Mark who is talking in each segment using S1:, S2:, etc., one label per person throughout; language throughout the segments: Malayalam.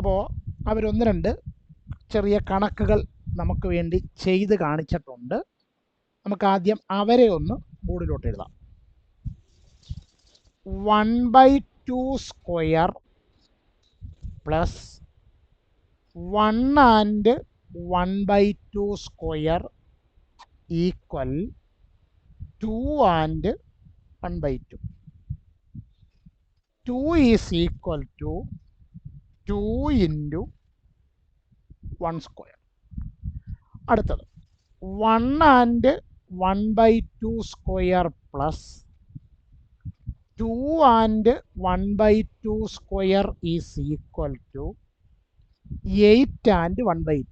S1: അപ്പോൾ അവരൊന്ന് രണ്ട് ചെറിയ കണക്കുകൾ നമുക്ക് വേണ്ടി ചെയ്ത് കാണിച്ചിട്ടുണ്ട്. നമുക്ക് ആദ്യം അവരെ ഒന്ന് ബോർഡിലോട്ട് എഴുതാം. 1/2 square plus 1 and 1/2 square equal 2 and 1/2. 2 is equal to 2 into 1 square. അടുത്തത് 1 and 1/2 square plus 2 and 1/2 square is equal to 8 and 1/2.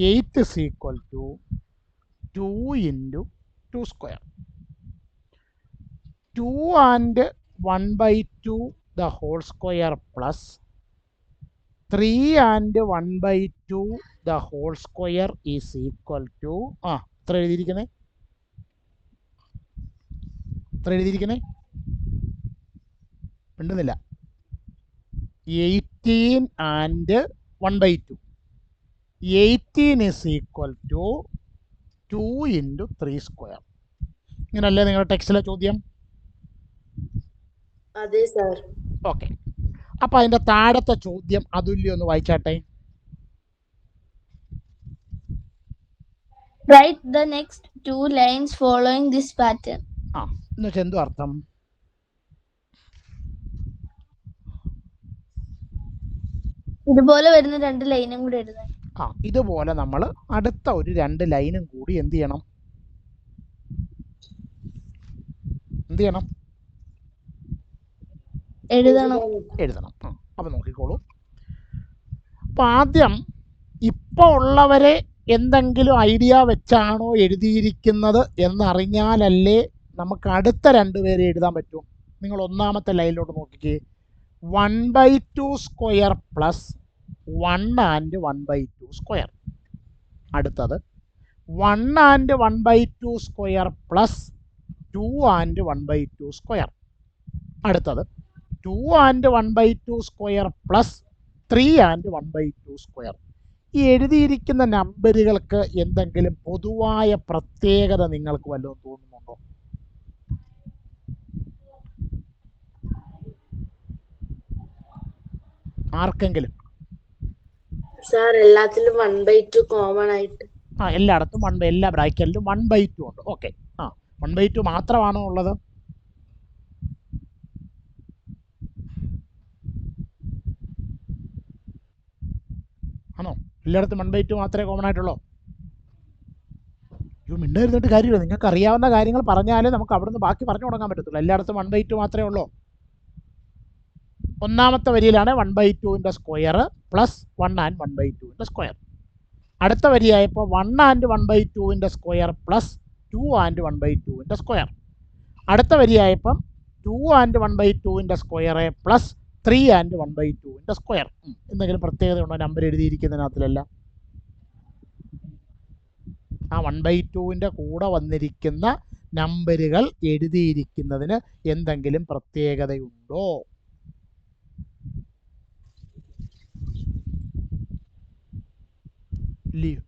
S1: 8 is equal to 2 into 2 square. 2 and 1/2 the whole square plus 3 and 1/2 the whole square is equal to എത്ര എഴുതിയിരിക്കുന്നത്? 18 and 1/2. 18 is equal to 2 into 3 square. ഇങ്ങനല്ലേ നിങ്ങളുടെ ടെക്സ്റ്റിലെ ചോദ്യം?
S2: അതെ സർ.
S1: ഓക്കെ, അപ്പൊ അതിന്റെ താഴത്തെ ചോദ്യം അതുല്യം ഒന്ന് വായിച്ചാട്ടെ.
S3: Write the next 2 lines following this pattern.
S1: എന്ന് വെച്ചാൽ എന്തു അർത്ഥം?
S3: ഇതുപോലെ വരുന്ന 2 ലൈനും കൂടി എഴുതാം.
S1: ഇതുപോലെ നമ്മൾ അടുത്ത ഒരു 2 ലൈനും കൂടി എന്ത് ചെയ്യണം? എഴുതണം. അപ്പൊ നോക്കിക്കോളൂ. അപ്പൊ ആദ്യം ഇപ്പോൾ ഉള്ളവരെ എന്തെങ്കിലും ഐഡിയ വെച്ചാണോ എഴുതിയിരിക്കുന്നത് എന്നറിഞ്ഞാലല്ലേ നമുക്ക് അടുത്ത 2 പേരെ എഴുതാൻ പറ്റൂ. നിങ്ങൾ ഒന്നാമത്തെ ലൈനിലോട്ട് നോക്കിക്കേ. 1/2 സ്ക്വയർ പ്ലസ് 1 and 1/2 സ്ക്വയർ. അടുത്തത് 1 and 1/2 square plus 2 and 1/2 square. അടുത്തത് 2 and 1/2 square plus 3 and 1/2 square. ഈ എഴുതിയിരിക്കുന്ന നമ്പറുകൾക്ക് എന്തെങ്കിലും പൊതുവായ പ്രത്യേകത നിങ്ങൾക്ക് വല്ലതും തോന്നുന്നുണ്ടോ? ആർക്കെങ്കിലും?
S2: സാർ എല്ലാത്തിലും 1/2 കോമൺ ആയിട്ട്.
S1: എല്ലായിടത്തും എല്ലാ ബ്രാക്കറ്റിലും 1/2 ഉണ്ട്. ഓക്കെ, 1/2 മാത്രമാണോ ഉള്ളത്? ആണോ? എല്ലായിടത്തും 1/2 മാത്രമേ കോമൺ ആയിട്ടുള്ളൂ? മിണ്ടായിരുന്നിട്ട് കാര്യമില്ല. നിങ്ങൾക്ക് അറിയാവുന്ന കാര്യങ്ങൾ പറഞ്ഞാലേ നമുക്ക് അവിടുന്ന് ബാക്കി പറഞ്ഞു തുടങ്ങാൻ പറ്റത്തുള്ളൂ. എല്ലായിടത്തും 1/2 മാത്രമേ ഉള്ളൂ. ഒന്നാമത്തെ വരിയിലാണ് 1/2 സ്ക്വയർ പ്ലസ് 1 and 1/2 സ്ക്വയർ. അടുത്ത വരിയായപ്പോൾ 1 and 1/2 square plus 2 and 1/2 square. അടുത്ത വരിയായപ്പം 2 and 1/2 square plus 3 and 1/2 square. എന്തെങ്കിലും പ്രത്യേകത ഉണ്ടോ നമ്പർ എഴുതിയിരിക്കുന്നതിനകത്തിലെല്ലാം? 1/2 കൂടെ വന്നിരിക്കുന്ന നമ്പറുകൾ എഴുതിയിരിക്കുന്നതിന് എന്തെങ്കിലും പ്രത്യേകതയുണ്ടോ? ഇല്ലയോ?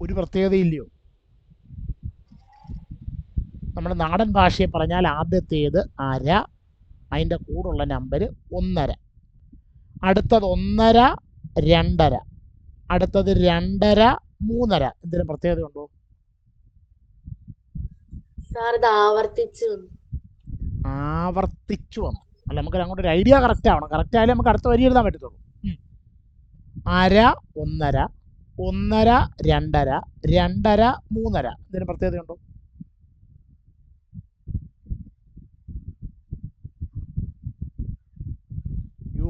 S1: ഒരു പ്രത്യേകതയില്ലയോ? നമ്മുടെ നാടൻ ഭാഷയെ പറഞ്ഞാൽ ആദ്യത്തേത് അര, അതിൻ്റെ കൂടുള്ള നമ്പർ 1.5. അടുത്തത് 1.5 2.5. അടുത്തത് 2.5 3.5. എന്തെങ്കിലും പ്രത്യേകത ഉണ്ടോ? ആവർത്തിച്ചു വന്നു. അല്ല, നമുക്ക് അങ്ങോട്ട് ഒരു ഐഡിയ കറക്റ്റ് ആവണം. കറക്റ്റ് ആയാലും നമുക്ക് അടുത്ത വരി എഴുതാൻ പറ്റത്തുള്ളൂ. അര 1.5, 1.5 2.5, 2.5 3.5. എന്തെങ്കിലും പ്രത്യേകതയുണ്ടോ?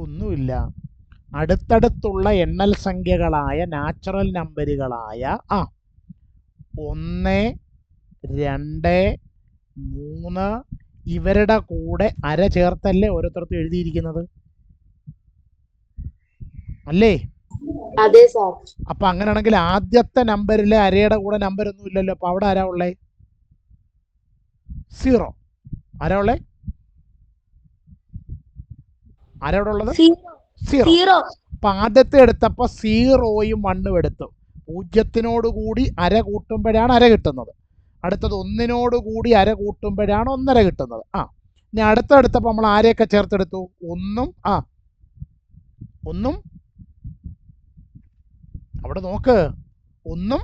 S1: ഒന്നുമില്ല. അടുത്തടുത്തുള്ള എണ്ണൽ സംഖ്യകളായ നാച്ചുറൽ നമ്പറുകളായ 1, 2, 3 ഇവരുടെ കൂടെ അര ചേർത്തല്ലേ ഓരോരുത്തർക്കും എഴുതിയിരിക്കുന്നത്, അല്ലേ?
S2: അതെ സാർ.
S1: അപ്പൊ അങ്ങനെയാണെങ്കിൽ ആദ്യത്തെ നമ്പറിലെ അരയുടെ കൂടെ നമ്പർ ഒന്നും ഇല്ലല്ലോ. അപ്പൊ അവിടെ ആരാ ഉള്ളേ? 0. ആരാ ഉള്ളേ? ആരോടെ ഉള്ളത്?
S3: സീറോ.
S1: 0.
S3: സീറോ.
S1: അപ്പം ആദ്യത്തെ എടുത്തപ്പോൾ 0യും 1ഉം എടുത്തു. 0 കൂടി അര കൂട്ടുമ്പോഴാണ് അര കിട്ടുന്നത്. അടുത്തത് 1 കൂടി അര കൂട്ടുമ്പോഴാണ് 1.5 കിട്ടുന്നത്. ഇനി അടുത്തെടുത്തപ്പോൾ നമ്മൾ ആരെയൊക്കെ ചേർത്തെടുത്തു? 1ഉം 1ഉം അവിടെ നോക്ക്, 1ഉം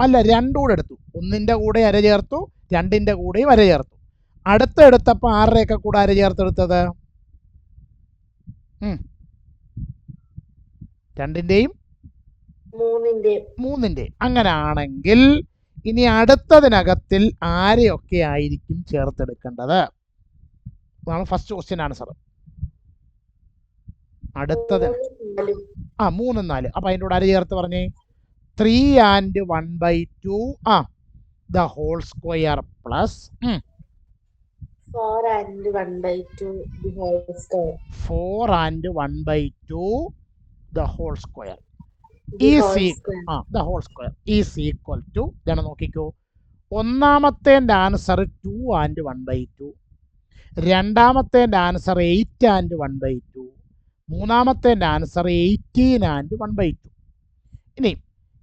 S1: അല്ല 2 കൂടെ എടുത്തു. 1ന്റെ കൂടെ അര ചേർത്തു, 2ന്റെ കൂടെയും അര ചേർത്തു. അടുത്തെടുത്തപ്പോൾ ആരുടെയൊക്കെ കൂടെ അര ചേർത്തെടുത്തത്? 2ന്റെയും 3ന്റെയും. അങ്ങനാണെങ്കിൽ ഇനി അടുത്തതിനകത്തിൽ ആരെയൊക്കെ ആയിരിക്കും ചേർത്തെടുക്കേണ്ടത്? അതാണ് ഫസ്റ്റ് ക്വസ്റ്റ്യൻ ആൻസർ. അടുത്തത് 3 ഉം 4. അപ്പം അതിൻ്റെ കൂടെ അര ചേർത്ത് പറഞ്ഞേ. 3 and 1/2 the whole square plus
S2: 4 and 1/2 the whole square.
S1: 4 and 1/2 the whole square
S2: The
S1: is
S2: whole
S1: equal
S2: square.
S1: the whole square is equal to ഇതാണ് നോക്കിക്കോ. ഒന്നാമത്തേൻ്റെ ആൻസർ 2 and 1/2, രണ്ടാമത്തേൻ്റെ ആൻസർ 8 and 1/2, മൂന്നാമത്തേൻ്റെ ആൻസർ 18 and 1/2. ഇനി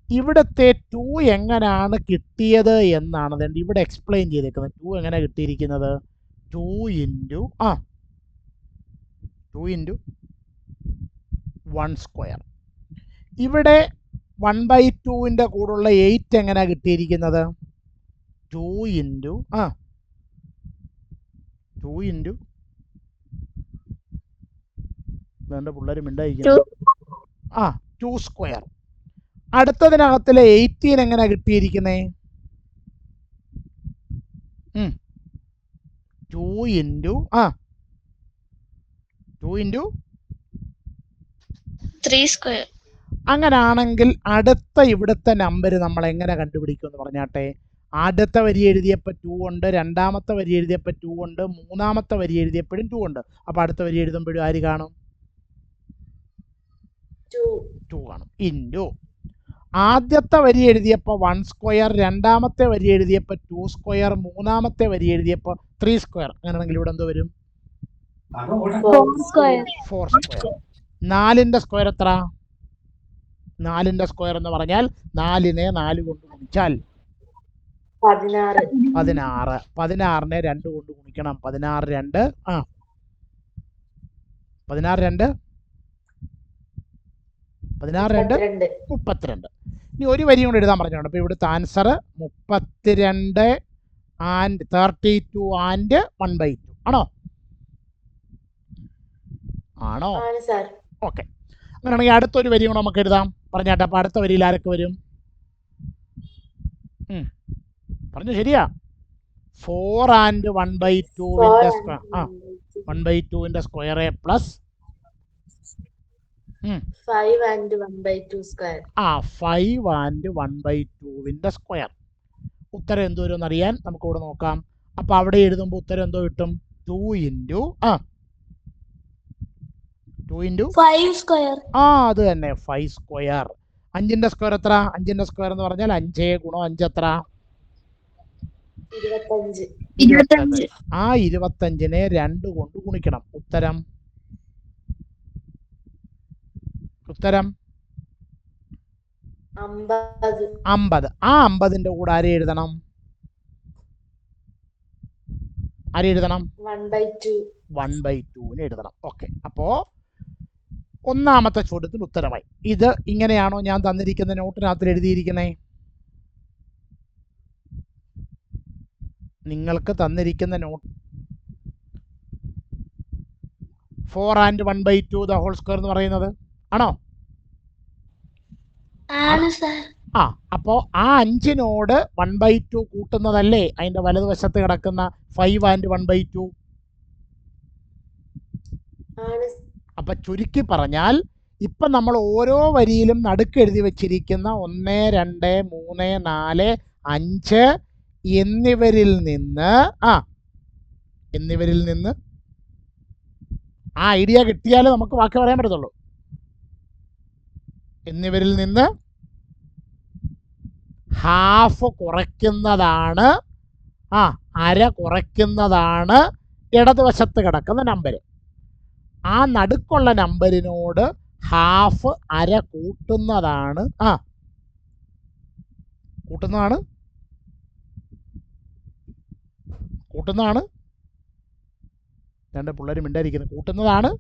S1: ഇവിടുത്തെ 2 എങ്ങനെയാണ് കിട്ടിയത് എന്നാണ് അതുകൊണ്ട് ഇവിടെ എക്സ്പ്ലെയിൻ ചെയ്തേക്കുന്നത്. 2 എങ്ങനെ കിട്ടിയിരിക്കുന്നത്? 2 into 1 square. ഇവിടെ 1/2ന്റെ കൂടുള്ള 8 എങ്ങനെ കിട്ടിയിരിക്കുന്നത്? 2 into വേണ്ട പിള്ളേർ മിണ്ടായിരിക്കുന്നു. 2 സ്ക്വയർ. അടുത്തതിനകത്തിലെ 18 എങ്ങനെ കിട്ടിയിരിക്കുന്നേ? 2 into
S3: 3 സ്ക്വയർ.
S1: അങ്ങനാണെങ്കിൽ അടുത്ത ഇവിടുത്തെ നമ്പർ നമ്മൾ എങ്ങനെ കണ്ടുപിടിക്കും എന്ന് പറഞ്ഞാട്ടെ. ആദ്യത്തെ വരി എഴുതിയപ്പോൾ 2 ഉണ്ട്, രണ്ടാമത്തെ വരി എഴുതിയപ്പോൾ 2 ഉണ്ട്, മൂന്നാമത്തെ വരി എഴുതിയപ്പോഴും 2 ഉണ്ട്. അപ്പോൾ അടുത്ത വരി എഴുതുമ്പോഴും ആര് കാണും? 2 കാണും. ഇൻറ്റു ആദ്യത്തെ വരി എഴുതിയപ്പോൾ 1 സ്ക്വയർ, രണ്ടാമത്തെ വരി എഴുതിയപ്പോൾ 2 സ്ക്വയർ, മൂന്നാമത്തെ വരി എഴുതിയപ്പോൾ 3 സ്ക്വയർ. അങ്ങനെയാണെങ്കിൽ ഇവിടെ എന്തോ വരും?
S3: 4 സ്ക്വയർ.
S1: 4 സ്ക്വയർ. 4ന്റെ സ്ക്വയർ എത്ര? 4ന്റെ സ്ക്വയർ എന്ന് പറഞ്ഞാൽ 4നെ 4 കൊണ്ട് ഗുണിച്ചാൽ
S2: 16.
S1: 16. 16നെ 2 കൊണ്ട് ഗുണിക്കണം. 16 2 32. ഇനി ഒരു വരി കൊണ്ട് എഴുതാൻ പറഞ്ഞോണ്ട്. അപ്പോൾ ഇവിടുത്തെ ആൻസർ 32 and 32 and 1/2 ആണോ? ഓക്കെ. അങ്ങനെയാണെങ്കിൽ അടുത്തൊരു വരി കൂടെ നമുക്ക് എഴുതാം. പറഞ്ഞാട്ടെ. അപ്പോൾ അടുത്ത വരിയിൽ ആരൊക്കെ വരും? പറഞ്ഞു ശരിയാ. 4 and 1/2ന്റെ സ്ക്വയർ 1/2ന്റെ square plus
S2: 5 and 1/2 square.
S1: 5 and 1/2ന്റെ സ്ക്വയർ. ഉത്തരം എന്തോരും അറിയാൻ നമുക്ക് ഇവിടെ നോക്കാം. അപ്പോൾ അവിടെ എഴുതുമ്പോൾ ഉത്തരം എന്തോ കിട്ടും? 2 into
S3: 5 സ്ക്വയർ.
S1: അത് തന്നെ 5 സ്ക്വയർ. 5ന്റെ സ്ക്വയർ എത്ര? 5ന്റെ സ്ക്വയർ എന്ന് പറഞ്ഞാൽ 5 ഗുണം 5 എത്ര?
S2: 25.
S1: ആ 25നെ 2 കൊണ്ട് ഗുണിക്കണം. ഉത്തരം
S2: 50.
S1: ആ 50ന്റെ കൂടെ ആരെ എഴുതണം? 1/2നെ എഴുതണം. ഓക്കെ. അപ്പോൾ ഒന്നാമത്തെ ചോദ്യത്തിന് ഉത്തരമായി. ഇത് ഇങ്ങനെയാണോ ഞാൻ തന്നിരിക്കുന്ന നോട്ടിനകത്തിൽ എഴുതിയിരിക്കുന്നത്? നിങ്ങൾക്ക് തന്നിരിക്കുന്ന not 4 and 1/2 the whole square എന്ന് പറയുന്നത് ആണോ? അപ്പോൾ ആ 5നോട് 1/2 കൂട്ടുന്നതല്ലേ അതിൻ്റെ വലതുവശത്ത് കിടക്കുന്ന 5 and 1/2? അപ്പം ചുരുക്കി പറഞ്ഞാൽ ഇപ്പം നമ്മൾ ഓരോ വരിയിലും നടുക്ക് എഴുതി വെച്ചിരിക്കുന്ന 1 2 3 4 5 എന്നിവരിൽ നിന്ന് ആ ഐഡിയ കിട്ടിയാലേ നമുക്ക് വാക്ക് പറയാൻ പറ്റത്തുള്ളൂ. എന്നിവരിൽ നിന്ന് ഹാഫ് കുറയ്ക്കുന്നതാണ് അര കുറയ്ക്കുന്നതാണ് ഇടതുവശത്ത് കിടക്കുന്ന നമ്പർ. ആ നടുക്കുള്ള നമ്പറിനോട് ഹാഫ് അര കൂട്ടുന്നതാണ് രണ്ട് പിള്ളേർ മിണ്ടായിരിക്കുന്നു. കൂട്ടുന്നതാണ്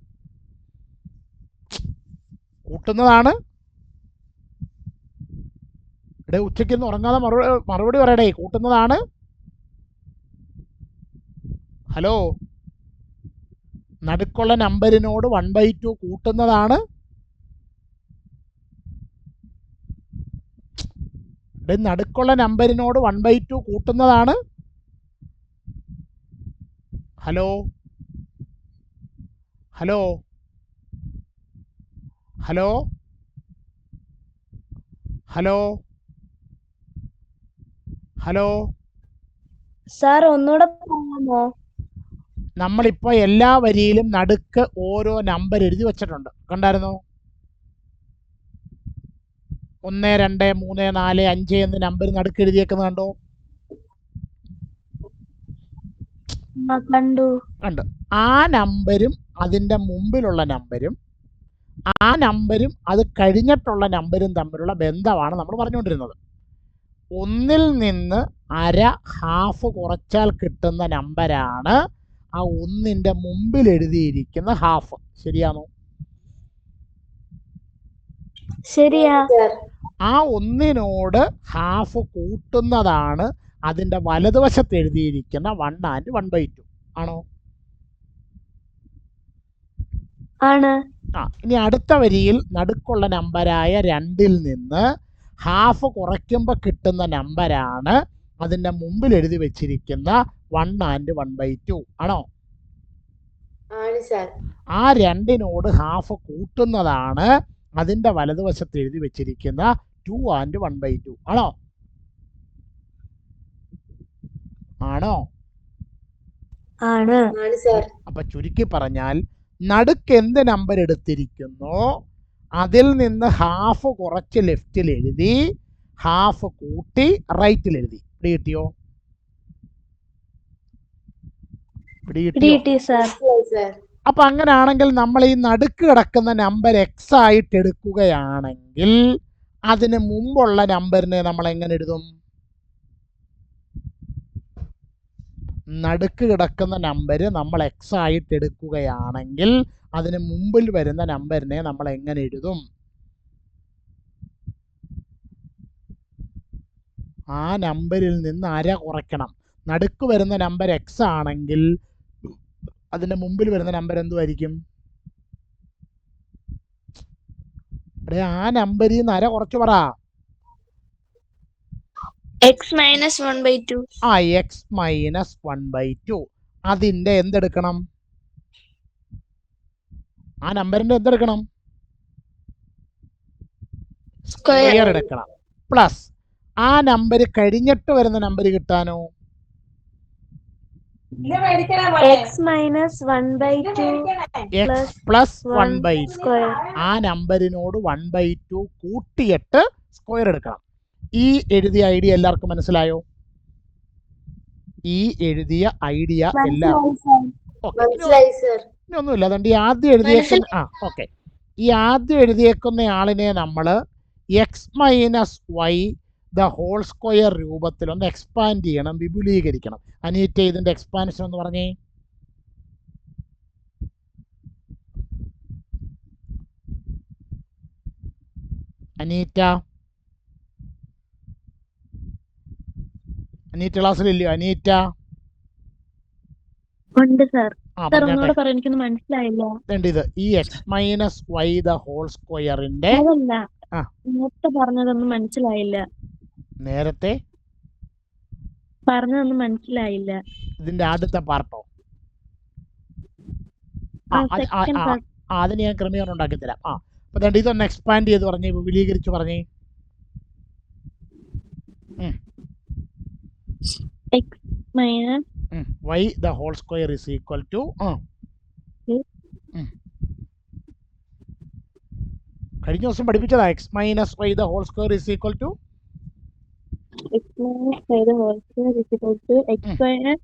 S1: ഇവിടെ ഉച്ചയ്ക്കൊന്നും ഉറങ്ങാതെ മറുപടി പറയടേ. കൂട്ടുന്നതാണ്. ഹലോ, നടുക്കുള്ള നമ്പറിനോട് 1/2 കൂട്ടുന്നതാണ്. നടുക്കുള്ള നമ്പറിനോട് 1/2 കൂട്ടുന്നതാണ്. Hello hello hello hello hello
S3: sir ഒന്നുകൂടെ പറയാമോ?
S1: നമ്മളിപ്പോൾ എല്ലാ വരിയിലും നടുക്ക് ഓരോ നമ്പർ എഴുതി വെച്ചിട്ടുണ്ട്. കണ്ടായിരുന്നോ? 1, 2, 3, 4, 5 എന്ന് നമ്പർ നടുക്ക് എഴുതിയേക്കുന്നത് കണ്ടോ?
S3: കണ്ടു.
S1: ആ നമ്പരും അതിൻ്റെ മുമ്പിലുള്ള നമ്പരും ആ നമ്പരും അത് കഴിഞ്ഞിട്ടുള്ള നമ്പരും തമ്മിലുള്ള ബന്ധമാണ് നമ്മൾ പറഞ്ഞുകൊണ്ടിരുന്നത്. ഒന്നിൽ നിന്ന് അര ഹാഫ് കുറച്ചാൽ കിട്ടുന്ന നമ്പരാണ് ആ ഒന്നിൻ്റെ മുമ്പിൽ എഴുതിയിരിക്കുന്ന ഹാഫ്. ശരിയാണോ?
S3: ശരിയാ.
S1: ആ ഒന്നിനോട് ഹാഫ് കൂട്ടുന്നതാണ് അതിൻ്റെ വലതുവശത്ത് എഴുതിയിരിക്കുന്ന 1 and 1/2. ആണോ?
S3: ആണ്.
S1: ഇനി അടുത്ത വരിയിൽ നടുക്കുള്ള നമ്പരായ 2ൽ നിന്ന് ഹാഫ് കുറയ്ക്കുമ്പോൾ കിട്ടുന്ന നമ്പരാണ് അതിൻ്റെ മുമ്പിൽ എഴുതി വെച്ചിരിക്കുന്ന 1 and 1/2. ആണോ? ആ 2നോട് ഹാഫ് കൂട്ടുന്നതാണ് അതിൻ്റെ വലതുവശത്ത് എഴുതി വെച്ചിരിക്കുന്ന 2 and 1/2. ആണോ?
S3: ആണ്.
S1: അപ്പൊ ചുരുക്കി പറഞ്ഞാൽ നടുക്ക് എന്ത് നമ്പർ എടുത്തിരിക്കുന്നോ അതിൽ നിന്ന് ഹാഫ് കുറച്ച് ലെഫ്റ്റിൽ എഴുതി ഹാഫ് കൂട്ടി റൈറ്റിൽ എഴുതി. പിടികിട്ടിയോ? അപ്പൊ അങ്ങനെയാണെങ്കിൽ നമ്മൾ ഈ നടുക്ക് കിടക്കുന്ന നമ്പർ എക്സ് ആയിട്ട് എടുക്കുകയാണെങ്കിൽ അതിന് മുമ്പുള്ള നമ്പറിനെ നമ്മൾ എങ്ങനെ എഴുതും? നടുക്ക് കിടക്കുന്ന നമ്പർ നമ്മൾ എക്സ് ആയിട്ട് എടുക്കുകയാണെങ്കിൽ അതിന് മുമ്പിൽ വരുന്ന നമ്പറിനെ നമ്മൾ എങ്ങനെ എഴുതും? ആ നമ്പറിൽ നിന്ന് അര കുറയ്ക്കണം. നടുക്ക് വരുന്ന നമ്പർ എക്സ് ആണെങ്കിൽ അതിൻ്റെ മുമ്പിൽ വരുന്ന നമ്പർ എന്തുമായിരിക്കും? ആ നമ്പറിൽ നിന്ന് അര കുറച്ച് പറ.
S3: x - 1/2.
S1: x - 1/2. അതിൻ്റെ എന്തെടുക്കണം? ആ നമ്പറിന്റെ എന്തെടുക്കണം? സ്ക്വയർ എടുക്കണം. പ്ലസ് ആ നമ്പർ കഴിഞ്ഞിട്ട് വരുന്ന നമ്പർ കിട്ടാനോ?
S3: x - 1/2
S1: plus 1/2. ആ നമ്പറിനോട് 1/2 കൂട്ടിയിട്ട് സ്ക്വയർ എടുക്കണം. ഈ എഴുതിയ ഐഡിയ എല്ലാവർക്കും മനസ്സിലായോ? ഈ എഴുതിയ ഐഡിയ എല്ലാവർക്കും ഒന്നുമില്ല. അതുകൊണ്ട് ഈ ആദ്യം എഴുതിയേക്കുന്ന ഈ ആദ്യം എഴുതിയേക്കുന്ന ആളിനെ നമ്മൾ x - y the whole square രൂപത്തിൽ ഒന്ന് എക്സ്പാൻഡ് ചെയ്യണം, വിപുലീകരിക്കണം. അനീറ്റ ഇതിന്റെ എക്സ്പാൻഷൻ എന്ന് പറഞ്ഞേ. അനീറ്റ ക്ലാസ്സിലില്ലയോ? അനീറ്റ
S3: ഉണ്ട് സർ. എനിക്കൊന്നും മനസ്സിലായില്ല.
S1: ഇത് ഈ x - y the whole squareന്റെ
S3: നേരത്തെ പറഞ്ഞതൊന്നും മനസ്സിലായില്ല.
S1: നേരത്തെ
S3: പറഞ്ഞതൊന്നും മനസ്സിലായില്ല.
S1: ഇതിന്റെ ആദ്യത്തെ പാർട്ടോ? അതിന് ഞാൻ ക്രമീകരണം ഉണ്ടാക്കി തരാം. അപ്പൊ ഇതൊന്ന് എക്സ്പാൻഡ് ചെയ്ത് പറഞ്ഞേ, വിപുലീകരിച്ച് പറഞ്ഞേ.
S3: x -
S1: y the whole square is equal to കഴിഞ്ഞ ദിവസം പഠിപ്പിച്ചതാ. x - y the whole square is equal to
S3: x - y the whole square is equal to x square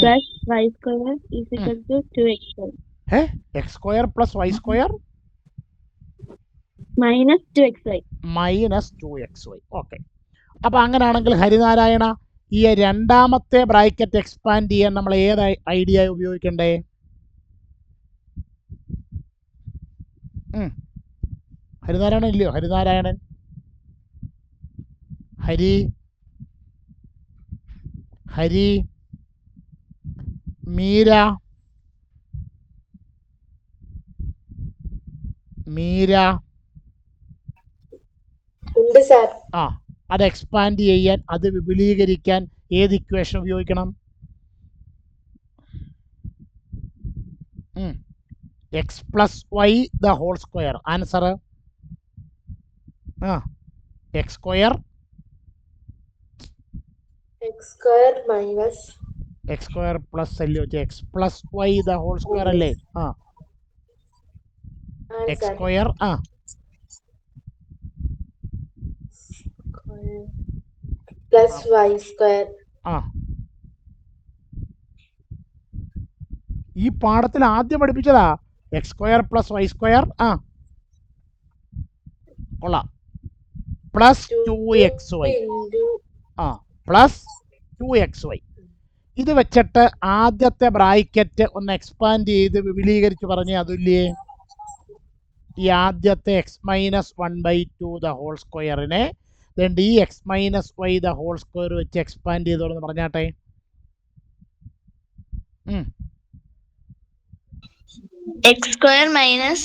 S3: plus y square is equal to 2xy
S1: x square plus y square
S3: minus 2xy.
S1: Minus 2xy. Okay, അപ്പോൾ അങ്ങനെയാണെങ്കിൽ ഹരിനാരായണ ഈ രണ്ടാമത്തെ ബ്രാക്കറ്റ് എക്സ്പാൻഡ് ചെയ്യാൻ നമ്മൾ ഏത് ഐഡിയ ഉപയോഗിക്കണ്ടേ? ഹരിനാരായണൻ ഇല്ലയോ? ഹരിനാരായണൻ, ഹരി ഹരി മീര മീര
S2: ഉണ്ട് സാർ.
S1: ആ, അത് എക്സ്പാൻഡ് ചെയ്യാൻ, അത് വിപുലീകരിക്കാൻ ഏത് ഇക്വേഷൻ ഉപയോഗിക്കണം? X plus y the whole square. Answer x square
S2: x square minus
S1: x square plus അല്ലേ x plus y the whole square അല്ലേ? X square
S2: plus y square.
S1: ഈ പാഠത്തിൽ ആദ്യം പഠിപ്പിച്ചതാ x square plus y square. കൊള്ളാം. Plus 2xy plus 2xy. ഇത് വെച്ചിട്ട് ആദ്യത്തെ ബ്രാക്കറ്റ് ഒന്ന് എക്സ്പാൻഡ് ചെയ്ത് വിപുലീകരിച്ച് പറഞ്ഞേ അതുല്ലേ? ഈ ആദ്യത്തെ എക്സ് മൈനസ് 1/2 ദ ഹോൾ സ്ക്വയറിനെ ഈ x minus y the whole square വെച്ച് എക്സ്പാൻഡ് ചെയ്തോളെന്ന് പറഞ്ഞാട്ടെ.
S3: x square minus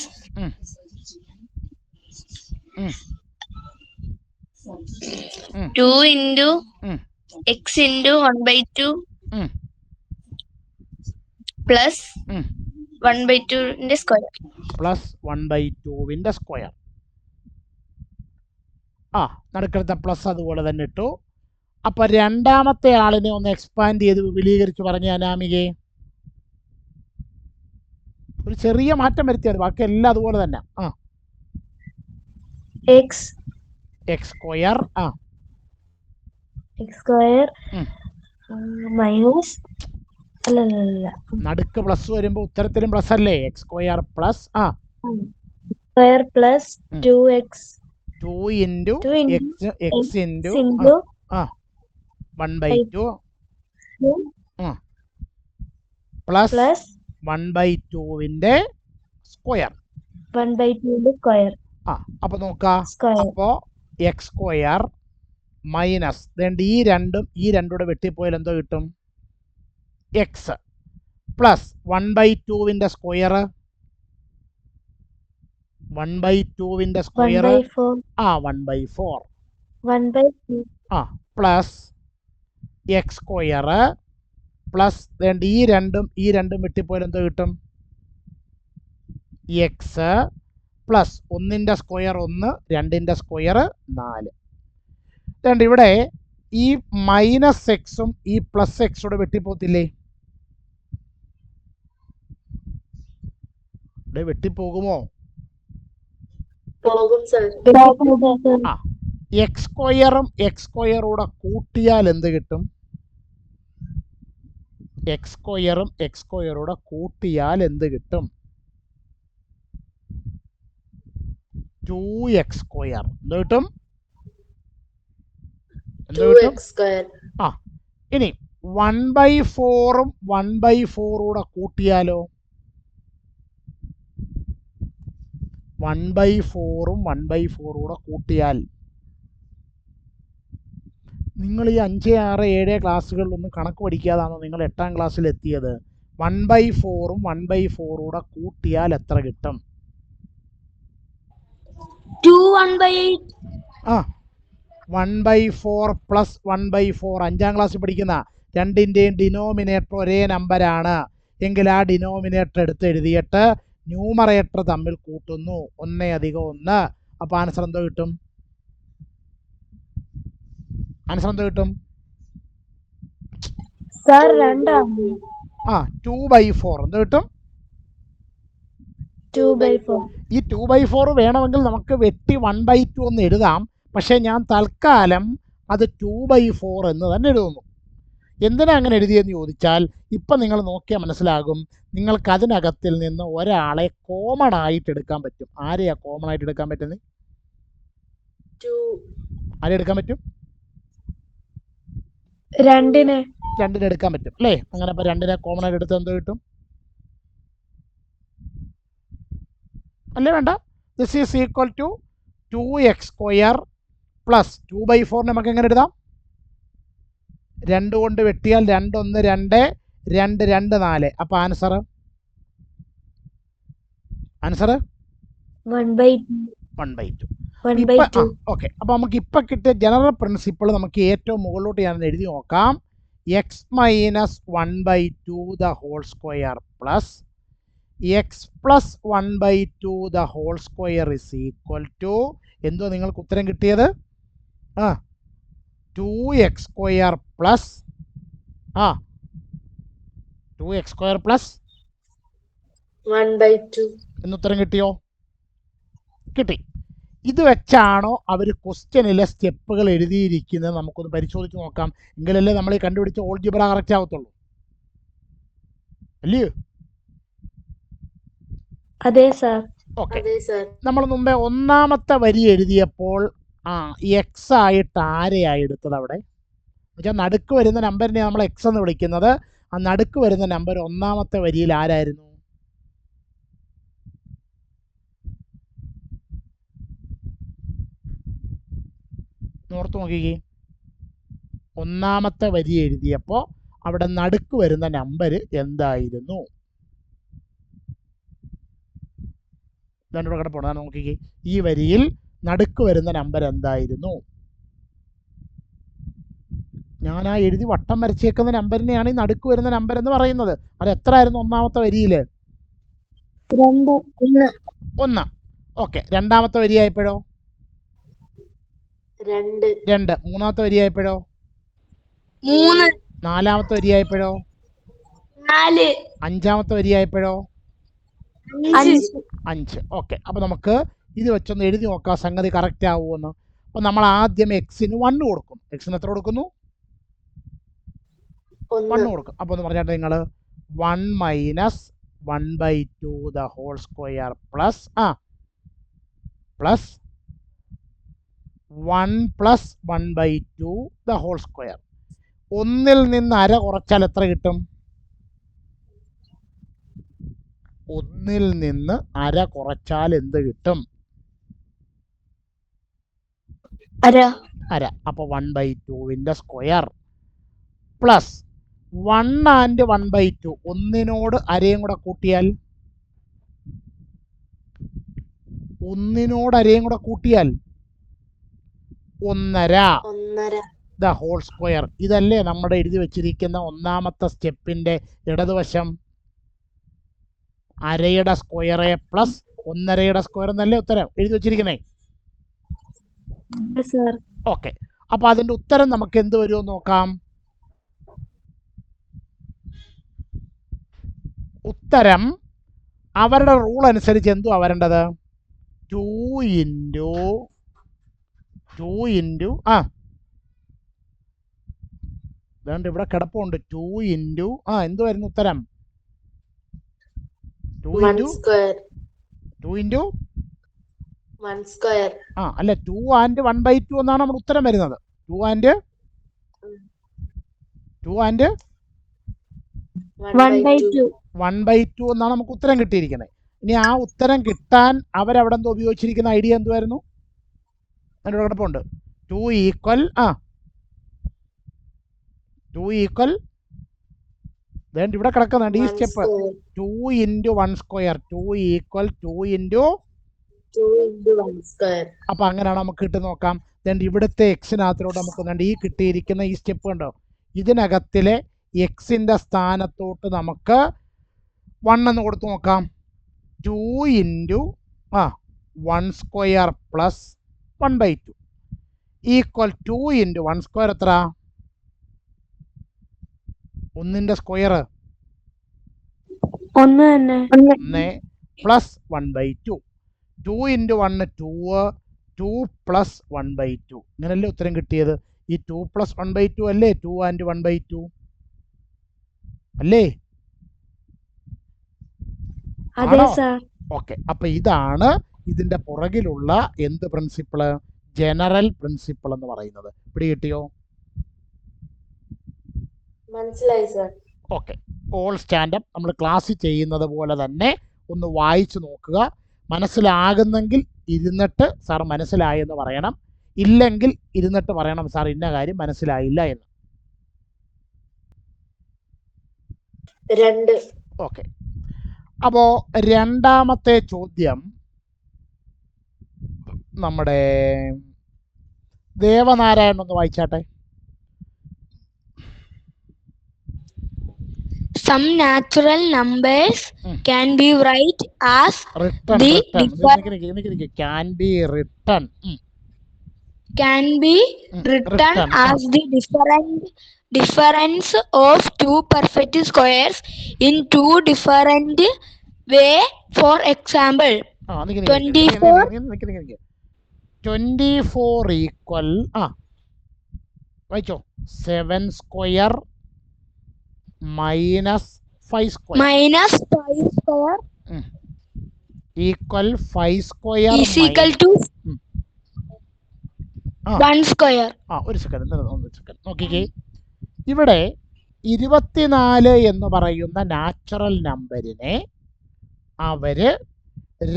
S3: 2 into x into 1/2 plus 1/2 ന്റെ സ്ക്വയർ
S1: പ്ലസ് 1/2 സ്ക്വയർ. നടുക്കടുത്ത പ്ലസ് അതുപോലെ തന്നെ ഇട്ടു. അപ്പൊ രണ്ടാമത്തെ ആളിനെ ഒന്ന് എക്സ്പാൻഡ് ചെയ്ത് വിപുലീകരിച്ച് പറഞ്ഞ അനാമികയെ ഒരു ചെറിയ മാറ്റം വരുത്തിയത്, ബാക്കി എല്ലാം അതുപോലെ തന്നെ.
S3: x
S1: സ്ക്വയർ
S3: മൈനസ് അല്ല
S1: നടുക്ക് പ്ലസ് വരുമ്പോ ഉത്തരത്തിലും പ്ലസ് അല്ലേ? X square plus
S3: square plus 2x
S1: 2 into x into 1/2 plus 1/2 square.
S3: 1/2 square.
S1: അപ്പൊ നോക്കാം. അപ്പോ എക്സ് സ്ക്വയർ മൈനസ് ഈ രണ്ടൂടെ വെട്ടിപ്പോയാൽ എന്തോ കിട്ടും? X plus 1/2 square 1/2 square 1/4 plus x square plus ഈ രണ്ടും വെട്ടിപ്പോയാൽ എന്തോ കിട്ടും? X plus 1 square 1, 2 square 4. ഇവിടെ ഈ മൈനസ് എക്സും ഈ പ്ലസ് എക്സൂടെ വെട്ടിപ്പോത്തില്ലേ? ഇവിടെ വെട്ടിപ്പോകുമോ?
S2: പോകും സാർ.
S1: എക്സ് സ്ക്വയറും എക്സ് സ്ക്വയറൂടെ കൂട്ടിയാൽ എന്ത് കിട്ടും? എക്സ് സ്ക്വയറും എക്സ് സ്ക്വയറൂടെ കൂട്ടിയാൽ എന്ത് കിട്ടും? 2x square. എന്ത് കിട്ടും? ഇനി 1/4 1/4 കൂട്ടിയാലോ? 1/4 1/4 കൂട്ടിയാൽ നിങ്ങൾ ഈ 5, 6, 7 ക്ലാസ്സുകളിലൊന്നും കണക്ക് പഠിക്കാതാണോ നിങ്ങൾ 8ാം ക്ലാസ്സിൽ എത്തിയത്? 1/4 1/4 കൂട്ടിയാൽ എത്ര കിട്ടും?
S3: 2
S1: 1/4 പ്ലസ് 1/4. 5ാം ക്ലാസ്സിൽ പഠിക്കുന്ന രണ്ടിൻ്റെയും ഡിനോമിനേറ്റർ ഒരേ നമ്പറാണ് എങ്കിൽ ആ ഡിനോമിനേറ്റർ എടുത്ത് എഴുതിയിട്ട് ന്യൂമറേറ്റർ തമ്മിൽ കൂട്ടുന്നു. 1 + 1. അപ്പോൾ ആൻസർ എന്തോ കിട്ടും? 2/4 എന്തോ കിട്ടും?
S3: 2/4.
S1: ഈ 2/4 വേണമെങ്കിൽ നമുക്ക് വെട്ടി 1/2 എന്ന് എഴുതാം. പക്ഷേ ഞാൻ തൽക്കാലം അത് 2/4 എന്ന് തന്നെ എഴുതുന്നു. എന്തിനാ അങ്ങനെ എഴുതിയെന്ന് ചോദിച്ചാൽ ഇപ്പം നിങ്ങൾ നോക്കിയാൽ മനസ്സിലാകും, നിങ്ങൾക്ക് അതിനകത്തിൽ നിന്ന് ഒരാളെ കോമൺ ആയിട്ട് എടുക്കാൻ പറ്റും. ആരെയാ കോമൺ ആയിട്ട് എടുക്കാൻ പറ്റുന്നത്?
S2: 2
S1: ആരെ എടുക്കാൻ പറ്റും?
S3: രണ്ടിനെ
S1: എടുക്കാൻ പറ്റും അല്ലേ? അങ്ങനെ അപ്പോൾ 2നെ കോമൺ ആയിട്ട് എടുത്ത് എന്ത് കിട്ടും? അല്ലേ വേണ്ട, this is equal to 2x² പ്ലസ് 2/4 നമുക്ക് എങ്ങനെ എഴുതാം? 2 കൊണ്ട് വെട്ടിയാൽ 2 1 2 2 2 4. അപ്പോൾ ആൻസർ 1/2. ഓക്കെ, അപ്പോൾ നമുക്ക് ഇപ്പം കിട്ടിയ ജനറൽ പ്രിൻസിപ്പിൾ നമുക്ക് ഏറ്റവും മുകളിലോട്ട് ഞാൻ എഴുതി നോക്കാം. x minus 1/2 the whole square plus x plus 1/2 the whole square is equal to എന്തോ നിങ്ങൾക്ക് ഉത്തരം കിട്ടിയത്? 2x² പ്ലസ് 2x² പ്ലസ്
S2: 1/2
S1: എന്നുത്തരം കിട്ടിയോ? കിട്ടി. ഇത് വെച്ചാണോ അവർ ക്വസ്റ്റ്യനിലെ സ്റ്റെപ്പുകൾ എഴുതിയിരിക്കുന്നത്? നമുക്കൊന്ന് പരിശോധിച്ച് നോക്കാം. എങ്കിലല്ലേ നമ്മൾ ഈ കണ്ടുപിടിച്ച ഓൾജിബ്ര കറക്റ്റ് ആവത്തുള്ളൂ, അല്ലയോ?
S3: അതെ സാർ.
S1: ഓക്കെ,
S2: അതെ സർ.
S1: നമ്മൾ മുമ്പേ ഒന്നാമത്തെ വരി എഴുതിയപ്പോൾ എക്സ് ആയിട്ട് ആരെയായി എടുത്തത് അവിടെ? എന്നുവെച്ചാൽ നടുക്ക് വരുന്ന നമ്പറിനെ നമ്മൾ എക്സ് എന്ന് വിളിക്കുന്നത്. ആ നടുക്ക് വരുന്ന നമ്പർ ഒന്നാമത്തെ വരിയിൽ ആരായിരുന്നു? ഓർത്ത് നോക്കിക്കേ. ഒന്നാമത്തെ വരി എഴുതിയപ്പോൾ അവിടെ നടുക്ക് വരുന്ന നമ്പർ എന്തായിരുന്നു? രണ്ടിവിടെ കിടപ്പുണ്ട്, നോക്കിക്കേ. ഈ വരിയിൽ നടുക്ക് വരുന്ന നമ്പർ എന്തായിരുന്നു? ഞാൻ ആ എഴുതി വട്ടം വരച്ചേക്കുന്ന നമ്പറിനെയാണ് ഈ നടുക്ക് വരുന്ന നമ്പർ എന്ന് പറയുന്നത്. അത് എത്ര ആയിരുന്നു ഒന്നാമത്തെ വരിയിൽ? 1. ഓക്കെ, രണ്ടാമത്തെ വരിയായപ്പോഴോ? 2. മൂന്നാമത്തെ വരിയായപ്പോഴോ?
S3: 3
S1: നാലാമത്തെ വരിയായപ്പോഴോ?
S3: 4
S1: അഞ്ചാമത്തെ വരിയായപ്പോഴോ? 5. ഓക്കെ, അപ്പോൾ നമുക്ക് ഇത് വെച്ചൊന്ന് എഴുതി നോക്കാം സംഗതി കറക്റ്റ് ആവുമെന്ന്. അപ്പോൾ നമ്മൾ ആദ്യം എക്സിന് 1 കൊടുക്കും. എക്സിന് എത്ര കൊടുക്കുന്നു? 1 കൊടുക്കും. അപ്പോൾ എന്ന് പറഞ്ഞാൽ നിങ്ങൾ 1 minus 1/2 the whole square plus 1 plus 1/2 the whole square. 1-ൽ നിന്ന് അര കുറച്ചാൽ എത്ര കിട്ടും? 1-ൽ നിന്ന് അര കുറച്ചാൽ എന്ത് കിട്ടും? അര. അപ്പോൾ 1/2 സ്ക്വയർ പ്ലസ് 1 ആൻഡ് 1/2 1-നോട് അരയും കൂടെ കൂട്ടിയാൽ 1.5 ദ ഹോൾ സ്ക്വയർ. ഇതല്ലേ നമ്മുടെ എഴുതി വെച്ചിരിക്കുന്ന ഒന്നാമത്തെ സ്റ്റെപ്പിന്റെ ഇടതുവശം? അരയുടെ സ്ക്വയറെ പ്ലസ് 1.5 സ്ക്വയർ എന്നല്ലേ ഉത്തരം എഴുതി വെച്ചിരിക്കുന്നേ? ഓക്കെ, അപ്പൊ അതിന്റെ ഉത്തരം നമുക്ക് എന്ത് വരുമെന്ന് നോക്കാം. ഉത്തരം അവരുടെ റൂൾ അനുസരിച്ച് എന്തുവാ വരേണ്ടത്? 2 ഇൻറ്റു അതുകൊണ്ട് ഇവിടെ കിടപ്പുണ്ട്. 2 ഇൻറ്റു എന്തുവായിരുന്നു ഉത്തരം? 2 ഇൻറ്റു അല്ല 2 ആൻഡ് 1/2 എന്നാണ് നമ്മുടെ ഉത്തരം വരുന്നത്. 2 ആൻഡ് 1/2 എന്നാണ് നമുക്ക് ഉത്തരം കിട്ടിയിരിക്കുന്നത്. ഇനി ആ ഉത്തരം കിട്ടാൻ അവരവിടെ എന്തോ ഉപയോഗിച്ചിരിക്കുന്ന ഐഡിയ എന്തുവായിരുന്നു? അതിൻ്റെ കിടപ്പുണ്ട്. 2 ഈക്വൽ ഇവിടെ കിടക്കുന്നുണ്ട് ഈ step. 2 into 1 square 2 equal 2 into
S2: 1 square.
S1: അപ്പം അങ്ങനെയാണ് നമുക്ക് കിട്ടും നോക്കാം. ഇവിടുത്തെ എക്സിനകത്തിലോട്ട് നമുക്ക് ഈ കിട്ടിയിരിക്കുന്ന ഈ സ്റ്റെപ്പ് ഉണ്ടോ, ഇതിനകത്തിലെ എക്സിൻ്റെ സ്ഥാനത്തോട്ട് നമുക്ക് 1 എന്ന് കൊടുത്ത് നോക്കാം. 2 into 1 square plus 1/2 equal 2 into 1 square എത്ര? 1ന്റെ സ്ക്വയർ 1 പ്ലസ് 1/2. 2 into 1 2 plus 1/2. ഇങ്ങനല്ലേ ഉത്തരം കിട്ടിയത്? ഈ 2 പ്ലസ് 1/2 അല്ലേ 2 ആൻഡ് 1/2? അല്ലേ?
S3: അതെ
S1: ആണോ?
S3: സാർ.
S1: ഓക്കെ, അപ്പൊ ഇതാണ് ഇതിന്റെ പുറകിലുള്ള എന്ത് പ്രിൻസിപ്പിള്? ജനറൽ പ്രിൻസിപ്പിൾ എന്ന് പറയുന്നത്. പിടി കിട്ടിയോ?
S2: മനസ്സിലായി സർ.
S1: ഓക്കെ, ഓൾ സ്റ്റാൻഡപ്പ് നമ്മൾ ക്ലാസ്സിൽ ചെയ്യുന്നത് പോലെ തന്നെ ഒന്ന് വായിച്ചു നോക്കുക. മനസ്സിലാകുന്നെങ്കിൽ ഇരുന്നിട്ട് സാർ മനസ്സിലായെന്ന് പറയണം, ഇല്ലെങ്കിൽ ഇരുന്നിട്ട് പറയണം സാർ ഇന്ന കാര്യം മനസ്സിലായില്ല എന്ന്.
S2: 2.
S1: ഓക്കെ, അപ്പോൾ രണ്ടാമത്തെ ചോദ്യം നമ്മുടെ ദേവനാരായണൻ ഒന്ന് വായിച്ചാട്ടെ.
S4: Some natural numbers can be written as
S1: written
S4: the
S1: can be written
S4: as the difference of two perfect squares in two different way. For example,
S1: 24 equal വായിച്ചോ 7 square minus 5 square
S4: minus 5 square
S1: equal 5 square
S4: is equal to 1 square.
S1: ഒരു സെക്കൻഡ് നോക്കിക്കേ. ഇവിടെ 24 എന്ന് പറയുന്ന നാച്ചുറൽ നമ്പറിനെ അവര്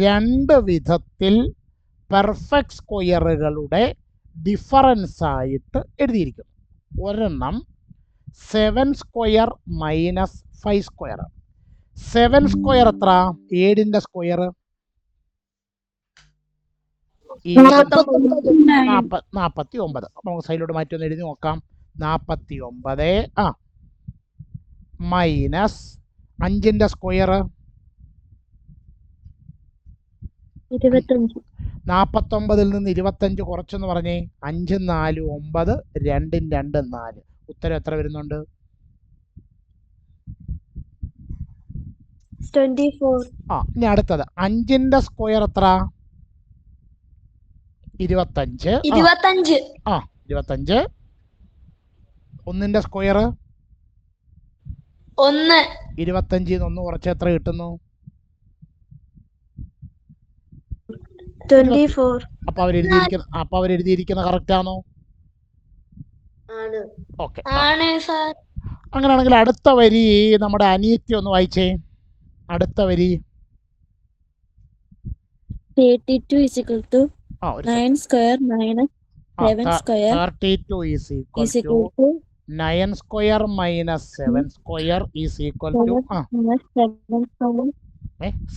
S1: രണ്ട് വിധത്തിൽ പെർഫെക്റ്റ് സ്ക്വയറുകളുടെ ഡിഫറൻസ് ആയിട്ട് എഴുതിയിരിക്കുന്നു. ഒരെണ്ണം 7 സ്ക്വയർ മൈനസ് 5 സ്ക്വയർ. 7 സ്ക്വയർ എത്ര? 7ന്റെ സ്ക്വയർ 49. നമുക്ക് സൈഡിലോട്ട് മാറ്റി ഒന്ന് എഴുതി നോക്കാം. 49 മൈനസ് 5ന്റെ സ്ക്വയർ
S3: 25.
S1: 49 നിന്ന് 25 കുറച്ചെന്ന് പറഞ്ഞേ. 5 4 9, 2 2 4. ഉത്തരം എത്ര വരുന്നുണ്ട്?
S3: 24.
S1: ഇനി അടുത്തത് 5ന്റെ സ്ക്വയർ എത്ര? 25.
S4: 25.
S1: 25. 1ന്റെ സ്ക്വയർ
S4: 1.
S1: 25 1 കുറച്ച് എത്ര കിട്ടുന്നു?
S3: 24.
S1: അപ്പൊ അവരെഴുതിയിരിക്കുന്ന കറക്റ്റ് ആണോ?
S2: ആണ്.
S1: ഓക്കെ,
S4: ആണ് സാർ.
S1: അങ്ങനെയാണെങ്കിൽ അടുത്ത വരി നമ്മുടെ അനിയത്തി ഒന്ന് വായിച്ചേ. അടുത്ത വരി
S3: 32 is equal to 9 square minus 7 square
S1: 32 is equal to 9 square minus 7 square is equal to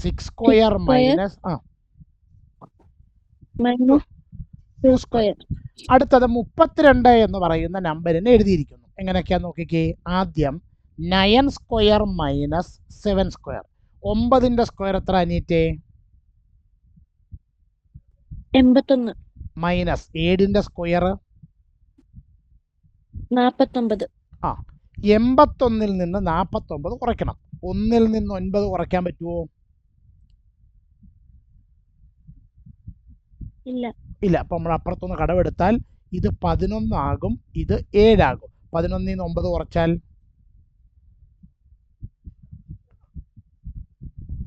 S1: 6 square minus
S3: minus 2 square.
S1: അടുത്തത് 32 എന്ന് പറയുന്ന നമ്പറിനെ എഴുതിയിരിക്കുന്നു. എങ്ങനെയൊക്കെയാ നോക്കിക്കേ. ആദ്യം 9 സ്ക്വയർ മൈനസ് 7 സ്ക്വയർ. 9ന്റെ സ്ക്വയർ എത്ര അനിയറ്റേ?
S3: 81.
S1: Minus 7ന്റെ square
S3: 49.
S1: 81ൽ നിന്ന് 49 കുറയ്ക്കണം. 1ൽ നിന്ന് 9 കുറയ്ക്കാൻ പറ്റുമോ?
S3: ഇല്ല.
S1: അപ്പൊ നമ്മൾ അപ്പുറത്തൊന്ന് കടവെടുത്താൽ ഇത് 11 ആകും, ഇത് 7 ആകും. 11ൽ നിന്ന് 9 കുറച്ചാൽ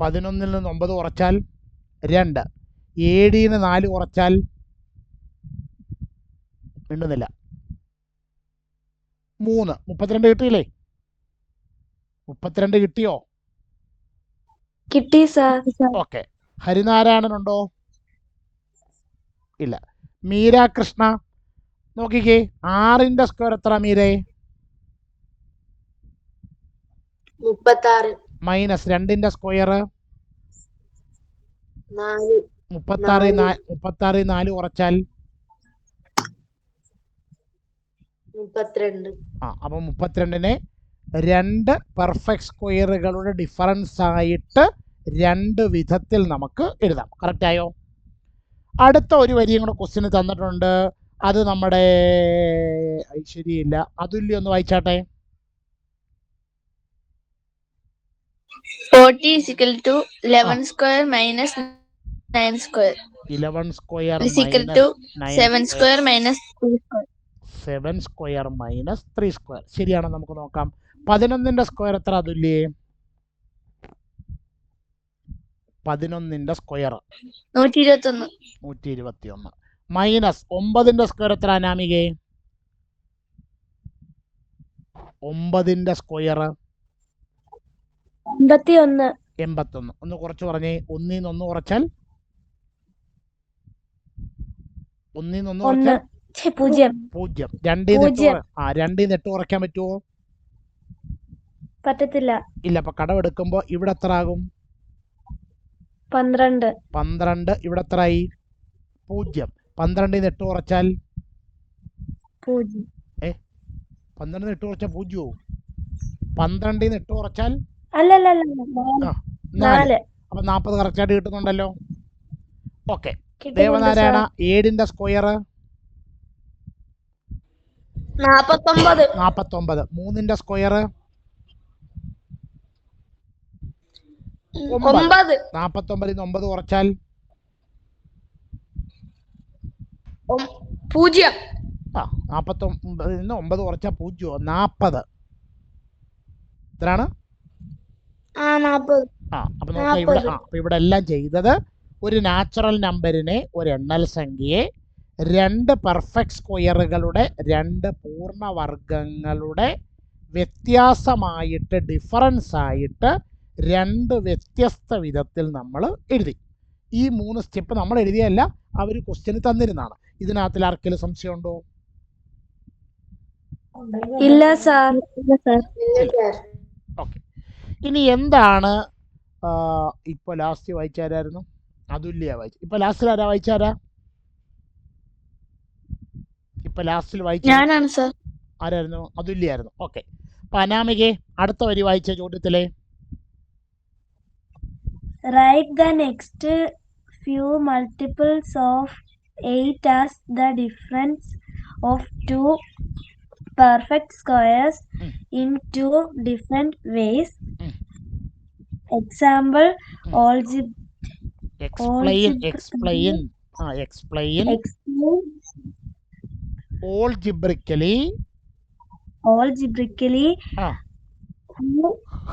S1: 11ൽ നിന്ന് 9 കുറച്ചാൽ 2. 7ൽ നിന്ന് 4 കുറച്ചാൽ മിണ്ടുന്നില്ല 3. 32 കിട്ടിയില്ലേ? 32 കിട്ടിയോ?
S3: കിട്ടി സാർ.
S1: ഓക്കെ. ഹരിനാരായണനുണ്ടോ? ഇല്ല. മീര കൃഷ്ണ നോക്കിക്കേ. 6ന്റെ സ്ക്വയർ എത്ര മീരേ?
S2: 36.
S1: Minus 2ന്റെ square
S2: 4.
S1: 36 4 കുറച്ചാൽ
S2: 32.
S1: അപ്പൊ 32നെ രണ്ട് പെർഫെക്റ്റ് സ്ക്വയറുകളുടെ ഡിഫറൻസ് ആയിട്ട് രണ്ട് വിധത്തിൽ നമുക്ക് എഴുതാം. കറക്റ്റ് ആയോ? അടുത്ത ഒരു വരിയും കൂടെ ക്വസ്റ്റ്യന് തന്നിട്ടുണ്ട്. അത് നമ്മുടെ ഐശ്വര്യയില്ല, അതുല്യ ഒന്ന് വായിച്ചാട്ടെ.
S4: 40 is equal to 11 square minus 9 square
S1: 11 square
S4: is equal to 7 square minus 3 square.
S1: 7 square minus 3 square. ശരിയാണോ? നമുക്ക് നോക്കാം. 11ന്റെ സ്ക്വയർ എത്ര അതുല്യേ? 11ന്റെ സ്ക്വയർ 121 മൈനസ് 9ന്റെ സ്ക്വയർ എത്ര അനാമികേ? 9ന്റെ സ്ക്വയർ 81. ഒന്ന് കുറച്ച് പറഞ്ഞേ. 1 ൽ 1 കുറച്ചാൽ 1 ൽ 1 കുറച്ചാൽ 0. 2 ൽ 8 കുറയ്ക്കാൻ പറ്റുമോ?
S3: പറ്റത്തില്ല.
S1: ഇല്ല. അപ്പൊ കടമെടുക്കുമ്പോ ഇവിടെ എത്ര ആകും? 12. ഇവിടെ എത്ര ആയി? 0. 12 ൽ 8 കുറച്ചാൽ 12 ൽ 8 കുറച്ചാൽ 0. 12 ൽ 8 കുറച്ചാൽ
S3: നാല്.
S1: അപ്പൊ 40 കറക്റ്റായിട്ട് കിട്ടുന്നുണ്ടല്ലോ. ഓക്കെ. ദേവനാരായണ 7ന്റെ സ്ക്വയർ 49. 3ന്റെ സ്ക്വയർ 9. 49 ൽ 9 കുറച്ചാൽ
S4: 0.
S1: 49 ൽ 9 കുറച്ചാൽ 0. 40. എത്രയാണ്?
S4: 40.
S1: അപ്പൊ നോക്കാം ഇവിടെ. അപ്പൊ ഇവിടെ എല്ലാം ചെയ്തത് ഒരു നാച്ചുറൽ നമ്പറിനെ, ഒരു എണ്ണൽ സംഖ്യയെ 2 പെർഫെക്റ്റ് സ്ക്വയറുകളുടെ 2 പൂർണ്ണവർഗങ്ങളുടെ വ്യത്യാസമായിട്ട്, ഡിഫറൻസ് ആയിട്ട് 2 വ്യത്യസ്ത വിധത്തിൽ നമ്മൾ എഴുതി. ഈ 3 സ്റ്റെപ്പ് നമ്മൾ എഴുതിയല്ല, അവർ ക്വസ്റ്റ്യന് തന്നിരുന്നതാണ്. ഇതിനകത്തിൽ ആർക്കെങ്കിലും സംശയമുണ്ടോ?
S3: ഇല്ല സാർ.
S1: ഓക്കെ. ഇനി എന്താണ് ഇപ്പൊ ലാസ്റ്റ് വായിച്ചാരായിരുന്നു? അതുല്യ വായിച്ചു. ഇപ്പൊ ലാസ്റ്റിൽ ആരാ വായിച്ചാരാ? ഇപ്പൊ ലാസ്റ്റിൽ വായിച്ച ആരായിരുന്നു? അതുല്യായിരുന്നു. ഓക്കെ. അപ്പൊ അനാമികെ അടുത്ത വരി വായിച്ച ചോദ്യത്തിലെ
S3: Write the next few multiples of 8 as the difference of 2 perfect squares in 2 different ways. Example,
S1: explain algebraically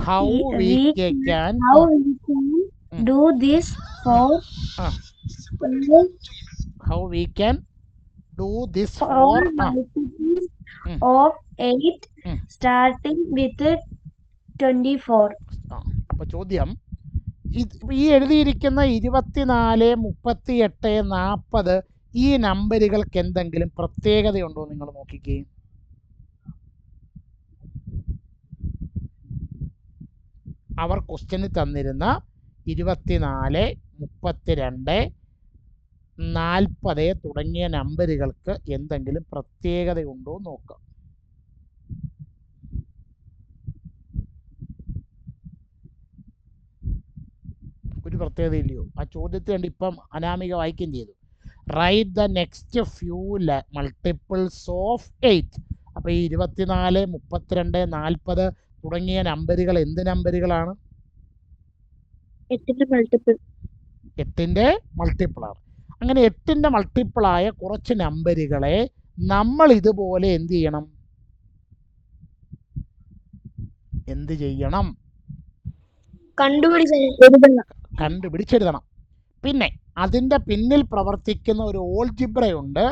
S1: how we can
S3: do this for multiples of 8 starting with 24.
S1: അപ്പൊ ചോദ്യം, ഈ എഴുതിയിരിക്കുന്ന 24, 38, 40 ഈ നമ്പറുകൾക്ക് എന്തെങ്കിലും പ്രത്യേകതയുണ്ടോ? നിങ്ങൾ നോക്കിക്കേ. അവർ ക്വസ്റ്റ്യനിൽ തന്നിരുന്ന 24, 32, 40 തുടങ്ങിയ നമ്പറുകൾക്ക് എന്തെങ്കിലും പ്രത്യേകതയുണ്ടോ നോക്കാം. ഒരു പ്രത്യേകതയില്ലയോ? ആ ചോദ്യത്തിൽ കണ്ട് ഇപ്പം അനാമിക വായിക്കുകയും ചെയ്തു. Write the next few multiples of 8. അപ്പോൾ ഈ 24, 32, 40 തുടങ്ങിയ നമ്പറുകൾ എന്ത് നമ്പറുകളാണ്?
S3: 8ന്റെ
S1: മൾട്ടിപ്പിളാണ്. അങ്ങനെ 8ന്റെ മൾട്ടിപ്പിളായ കുറച്ച് നമ്പറുകളെ നമ്മൾ ഇതുപോലെ എന്ത് ചെയ്യണം? കണ്ടുപിടിച്ചെഴുതണം. പിന്നെ അതിൻ്റെ പിന്നിൽ പ്രവർത്തിക്കുന്ന ഒരു ഓൾജിബ്രയുണ്ട്.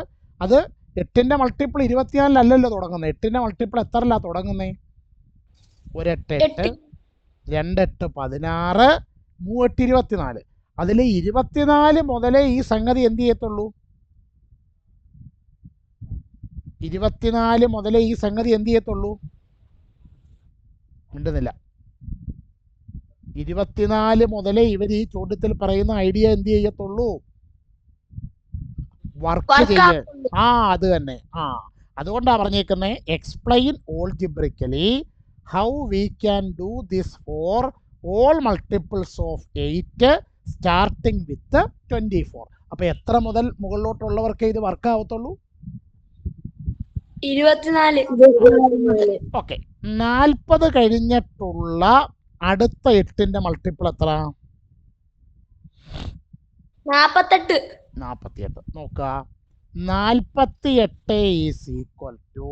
S1: അത് 8ന്റെ മൾട്ടിപ്പിൾ 24 അല്ലല്ലോ തുടങ്ങുന്നത്. 8ന്റെ മൾട്ടിപ്പിൾ എത്രല്ല തുടങ്ങുന്നത്? 1 8 8, 2 8 16, 3 8 24. അതിൽ 24 മുതലേ ഈ സംഗതി എന്ത് ചെയ്യത്തുള്ളൂ? 24 മുതലേ ഈ സംഗതി എന്ത് ചെയ്യത്തുള്ളൂ? മിണ്ടുന്നില്ല. 24 മുതലേ ഇവർ ഈ ചോദ്യത്തിൽ പറയുന്ന ഐഡിയ എന്ത് ചെയ്യത്തുള്ളൂ? വർക്ക് ചെയ്യ. അത് തന്നെ. അതുകൊണ്ടാണ് പറഞ്ഞേക്കുന്നത് explain algebraically how we can do this for all multiples of 8 starting with 24. അപ്പൊ എത്ര മുതൽ മുകളിലോട്ടുള്ളവർക്ക് ഇത് വർക്ക് ആവത്തുള്ളൂ?
S4: 24.
S1: ഓക്കെ. 40 കഴിഞ്ഞിട്ടുള്ള അടുത്ത 8ന്റെ മൾട്ടിപ്പിൾ എത്ര? 48. നോക്ക. 48 ഈസ് ഈക്വൽ ടു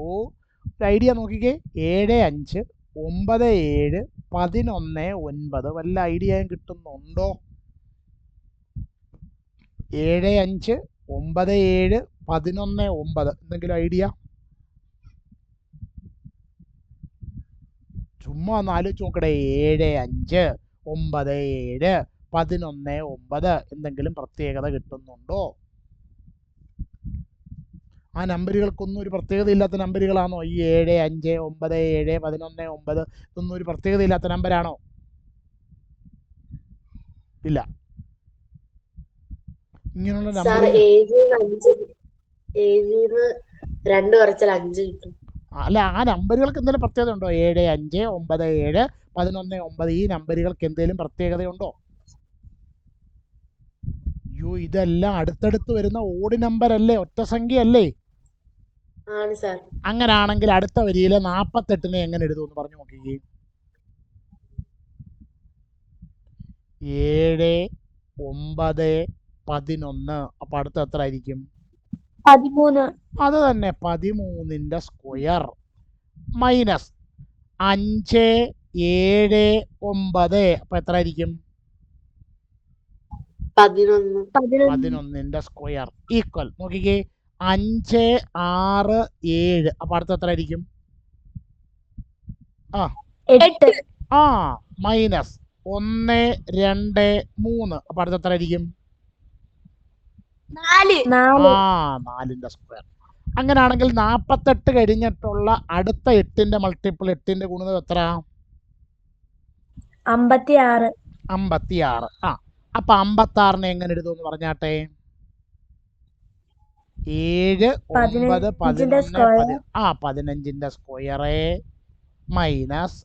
S1: ഐഡിയ നോക്കിക്കേ. 7 5 9 7 11 9 വല്ല ഐഡിയയും കിട്ടുന്നുണ്ടോ? 7 5 9 7 11 9 എന്തെങ്കിലും ഐഡിയ? ചുമ്മാ ഒന്ന് ആലോചിച്ച് നോക്കടേ. 7 5 9 7 11 9 എന്തെങ്കിലും പ്രത്യേകത കിട്ടുന്നുണ്ടോ? ആ നമ്പറുകൾക്കൊന്നും ഒരു പ്രത്യേകത ഇല്ലാത്ത നമ്പറുകളാണോ ഈ 7 5 9 7 11 9? ഇതൊന്നും ഒരു പ്രത്യേകത ഇല്ലാത്ത നമ്പരാണോ? ഇല്ല. ഇങ്ങനെയുള്ള നമ്പർ അല്ല, ആ നമ്പറുകൾക്ക് എന്തെങ്കിലും പ്രത്യേകത ഉണ്ടോ? 7 5 9 7 11 9 ഈ നമ്പറുകൾക്ക് എന്തെങ്കിലും പ്രത്യേകതയുണ്ടോ? അയ്യോ, ഇതെല്ലാം അടുത്തടുത്ത് വരുന്ന ഓഡ് നമ്പർ അല്ലേ, ഒറ്റ സംഖ്യ അല്ലേ? അങ്ങനാണെങ്കിൽ അടുത്ത വരിയിലെ 48 എങ്ങനെ എഴുതുമെന്ന് പറഞ്ഞു നോക്കിക്കേ. 7 9 11 അപ്പൊ അടുത്ത എത്ര ആയിരിക്കും?
S3: 13.
S1: അത് തന്നെ, 13ന്റെ സ്ക്വയർ മൈനസ് 5 7 9 അപ്പൊ എത്ര ആയിരിക്കും? 11ന്റെ സ്ക്വയർ ഈക്വൽ നോക്കിക്കേ 5 6 7 അപ്പൊ അടുത്ത എത്ര ആയിരിക്കും?
S3: 8.
S1: മൈനസ് 1 2 3 അപ്പൊ അടുത്ത എത്ര ആയിരിക്കും? 4ന്റെ സ്ക്വയർ. അങ്ങനാണെങ്കിൽ 48 കഴിഞ്ഞിട്ടുള്ള അടുത്ത 8ന്റെ മൾട്ടിപ്പിൾ 8ന്റെ ഗുണിതം എത്ര?
S3: 56.
S1: 56. അപ്പൊ 56നെ എങ്ങനെ എഴുതുമെന്ന് പറഞ്ഞാട്ടെ. 7 9 11 15ന്റെ സ്ക്വയറ് മൈനസ്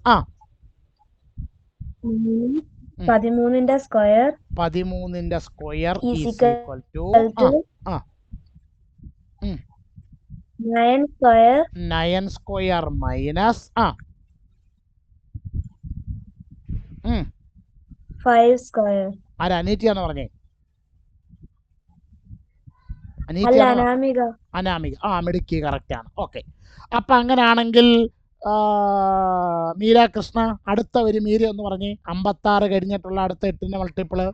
S3: 13ന്റെ സ്ക്വയർ
S1: 13ന്റെ square is equal to
S3: 9 square
S1: 9 square minus
S3: 5 square.
S1: ആരാ അനീറ്റിയാന്ന് പറഞ്ഞേ?
S3: അനാമിക.
S1: മിടുക്കി, കറക്റ്റ് ആണ്. ഓക്കെ, അപ്പൊ അങ്ങനാണെങ്കിൽ മീര കൃഷ്ണ അടുത്ത ഒരു മീര ഒന്ന് പറഞ്ഞേ. 56 കഴിഞ്ഞിട്ടുള്ള അടുത്ത 8ന്റെ മൾട്ടിപ്പിള്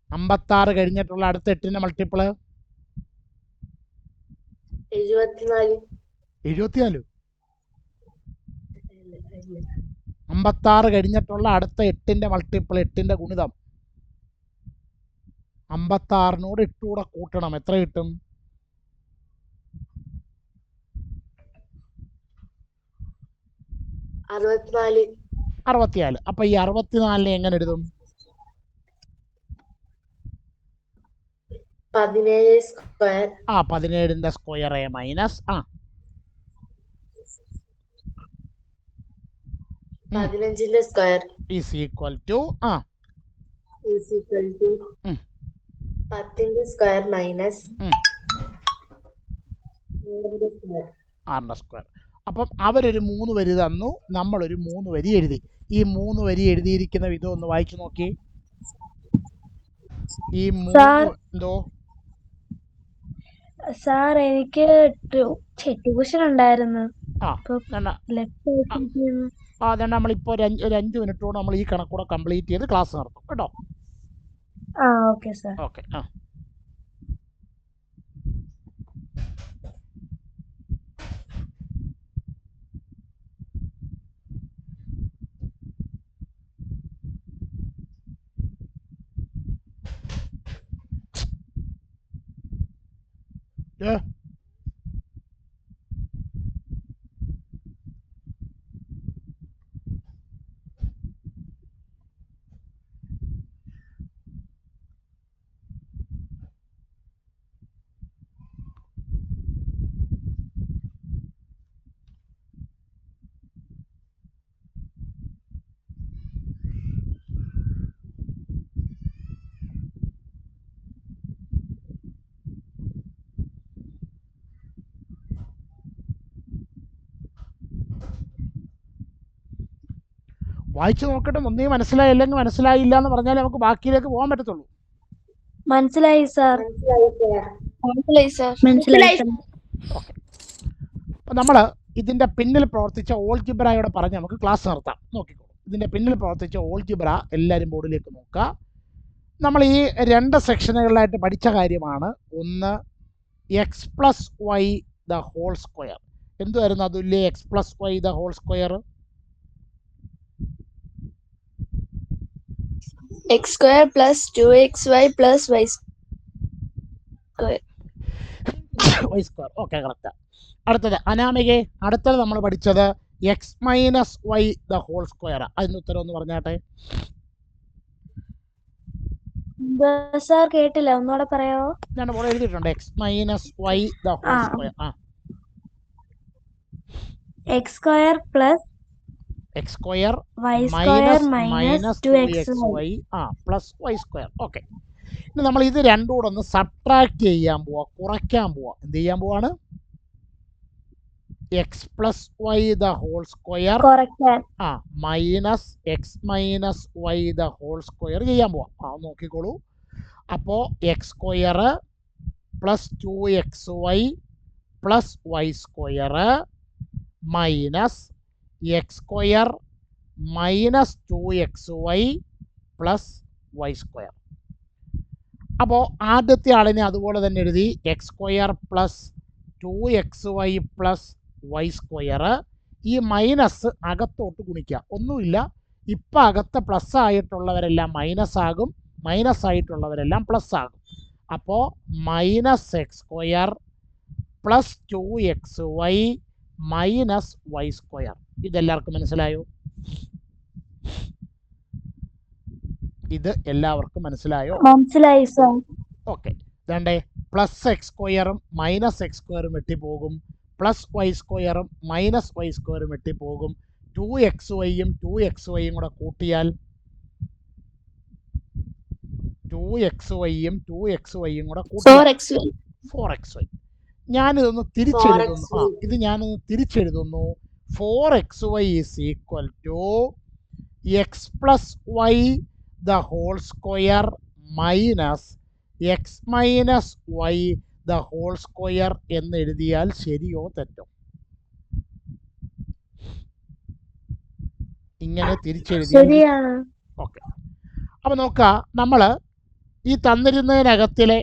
S1: 56 കഴിഞ്ഞിട്ടുള്ള അടുത്ത 8ന്റെ മൾട്ടിപ്പിള്
S2: 74.
S1: 56 കഴിഞ്ഞിട്ടുള്ള അടുത്ത 8ന്റെ മൾട്ടിപ്പിൾ 8ന്റെ ഗുണിതം 56നോട് 8 കൂടെ കൂട്ടണം. എത്ര കിട്ടും? 64. അപ്പൊ ഈ 64നെ എങ്ങനെ എഴുതും?
S2: 17 സ്ക്വയർ
S1: 17ന്റെ സ്ക്വയർ മൈനസ്
S2: 15ന്റെ സ്ക്വയർ
S1: ഈസ് ഈക്വൽ ടു
S2: 10ന്റെ സ്ക്വയർ മൈനസ്
S1: 6ന്റെ സ്ക്വയർ. അപ്പം അവരൊരു 3 വരി തന്നു, നമ്മളൊരു 3 വരി എഴുതി. ഈ 3 വരി എഴുതിയിരിക്കുന്ന വിധം ഒന്ന് വായിച്ചു നോക്കി. ഈ 3 എന്തോ
S3: സാർ എനിക്ക് ട്യൂഷൻ ഉണ്ടായിരുന്നു.
S1: നമ്മളിപ്പോ ഒരു 5 മിനിറ്റോട് നമ്മൾ ഈ കണക്കൂടെ കംപ്ലീറ്റ് ചെയ്ത് ക്ലാസ് നടത്തും കേട്ടോ.
S3: Okay sir.
S1: ഓക്കെ. വായിച്ചു നോക്കട്ടെ. ഒന്നേ മനസ്സിലായില്ലെങ്കിൽ മനസ്സിലായില്ല എന്ന് പറഞ്ഞാലേ നമുക്ക് ബാക്കിയിലേക്ക് പോകാൻ പറ്റത്തുള്ളൂ.
S3: മനസ്സിലായി സാർ.
S1: ഓക്കെ. അപ്പോൾ നമ്മൾ ഇതിൻ്റെ പിന്നിൽ പ്രവർത്തിച്ച ഓൾജിബ്രയോടെ പറഞ്ഞ് നമുക്ക് ക്ലാസ് നിർത്താം. നോക്കിക്കോളൂ, ഇതിൻ്റെ പിന്നിൽ പ്രവർത്തിച്ച ഓൾജിബ്ര എല്ലാവരും ബോർഡിലേക്ക് നോക്കുക. നമ്മൾ ഈ 2 സെക്ഷനുകളിലായിട്ട് പഠിച്ച കാര്യമാണ്. ഒന്ന് x plus y the whole square. എന്തുവായിരുന്നു അതുല്യ x plus y the whole square?
S3: x square plus 2xy plus y square.
S1: Y square. Okay, correct. അടുത്തത് അനാമികെ, അടുത്തത് നമ്മൾ പഠിച്ചത് x minus y the whole square. അതിന് ഉത്തരം ഒന്ന് പറഞ്ഞാട്ടെ.
S3: സാർ കേട്ടില്ല, ഒന്നുകൂടെ പറയാമോ?
S1: ഞാൻ ഇവിടെ എഴുതിയിട്ടുണ്ട് x minus y the whole square.
S3: X square plus
S1: x square
S3: y square
S1: minus
S3: minus
S1: 2xy plus y square. Okay, ഇനി നമ്മൾ ഇത് രണ്ടും കൂടെ ഒന്ന് സബ്ട്രാക്ട് ചെയ്യാൻ പോവാ, കുറയ്ക്കാൻ പോവാ. എന്ത് ചെയ്യാൻ പോവാണ്? X plus y the whole square minus x minus y the whole square ചെയ്യാൻ പോവാം. നോക്കിക്കോളൂ. അപ്പോൾ x square plus 2xy plus y square minus x square minus 2xy plus y square. അപ്പോൾ ആദ്യത്തെ ആളിനെ അതുപോലെ തന്നെ എഴുതി x square plus 2xy plus y square. ഈ മൈനസ് അകത്തോട്ട് ഗുണിക്കുക, ഒന്നുമില്ല. ഇപ്പം അകത്ത് പ്ലസ് ആയിട്ടുള്ളവരെല്ലാം മൈനസ് ആകും, മൈനസ് ആയിട്ടുള്ളവരെല്ലാം പ്ലസ് ആകും. അപ്പോൾ minus x square plus 2xy minus y square. ഇതെല്ലാവർക്കും മനസ്സിലായോ? ഇത് എല്ലാവർക്കും മനസ്സിലായോ?
S3: മനസ്സിലായി സർ.
S1: ഓക്കെ, വേണ്ടേ? പ്ലസ് എക്സ് സ്ക്വയറും മൈനസ് എക്സ് സ്ക്വയറും വെട്ടിപ്പോകും, പ്ലസ് വൈ സ്ക്വയറും മൈനസ് വൈ സ്ക്വയറും വെട്ടിപ്പോകും. 2xyയും 2xyയും കൂടെ കൂട്ടിയാൽ 2xyയും 2xyയും കൂടെ കൂട്ടിയാൽ 4xy. ഞാനിതൊന്ന് തിരിച്ചെഴുതുന്നു. ഇത് ഞാനൊന്ന് തിരിച്ചെഴുതുന്നു. 4xy is equal to x plus y the whole square minus x minus y the whole square എന്ന് എഴുതിയാൽ ശരിയോ തെറ്റോ? ഇങ്ങനെ തിരിച്ചെഴുതിയാൽ ഓക്കെ. അപ്പോൾ നോക്കുക, നമ്മൾ ഈ തന്നിരുന്നതിനകത്തിലെ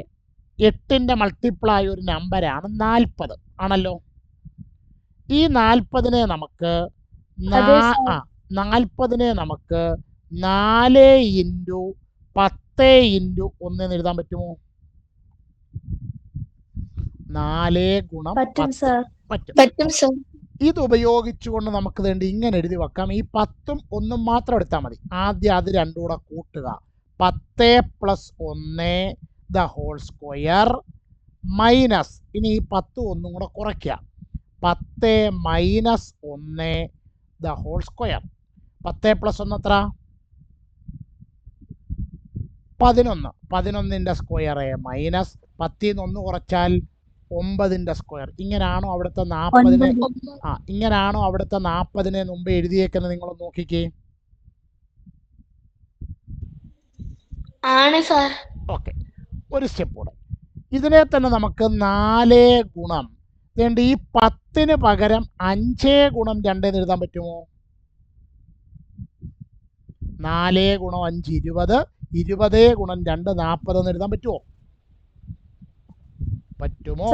S1: 8ൻ്റെ മൾട്ടിപ്ലൈ ഒരു നമ്പറാണ് 40 ആണല്ലോ. ഈ 40നെ നമുക്ക് 40നെ നമുക്ക് 4 ഇൻറ്റു 10 ഇൻറ്റു 1 എന്ന് എഴുതാൻ പറ്റുമോ? 4 ഗുണം 10 പറ്റും. ഇത് ഉപയോഗിച്ചുകൊണ്ട് നമുക്ക് വേണ്ടി ഇങ്ങനെ എഴുതി വെക്കാം. ഈ 10ഉം 1ഉം മാത്രം എടുത്താൽ മതി. ആദ്യം അത് രണ്ടും കൂടെ കൂട്ടുക. 10 plus 1 the whole square minus, ഇനി ഈ 10 1ഉം കൂടെ കുറയ്ക്കുക. 10 minus 1 the whole square. 10 plus 1 എത്ര? 11. 11ൻ്റെ സ്ക്വയർ മൈനസ് 10ൽ നിന്ന് 1 കുറച്ചാൽ 9ൻ്റെ സ്ക്വയർ. ഇങ്ങനാണോ അവിടുത്തെ 40നെ ഇങ്ങനാണോ അവിടുത്തെ 40നെ മുമ്പ് എഴുതിയേക്കുന്നത്? നിങ്ങളൊന്ന് നോക്കിക്കേ. ഓക്കെ, ഒരു സ്റ്റെപ്പ് കൂടെ. ഇതിനെ തന്നെ നമുക്ക് 4 ഗുണം വേണ്ട ഈ 10ന് പകരം 5 ഗുണം 2 എന്ന് എഴുതാൻ പറ്റുമോ? 4 ഗുണം 5 20, 20 ഗുണം 2 40 എന്ന് എഴുതാൻ പറ്റുമോ? പറ്റുമോ?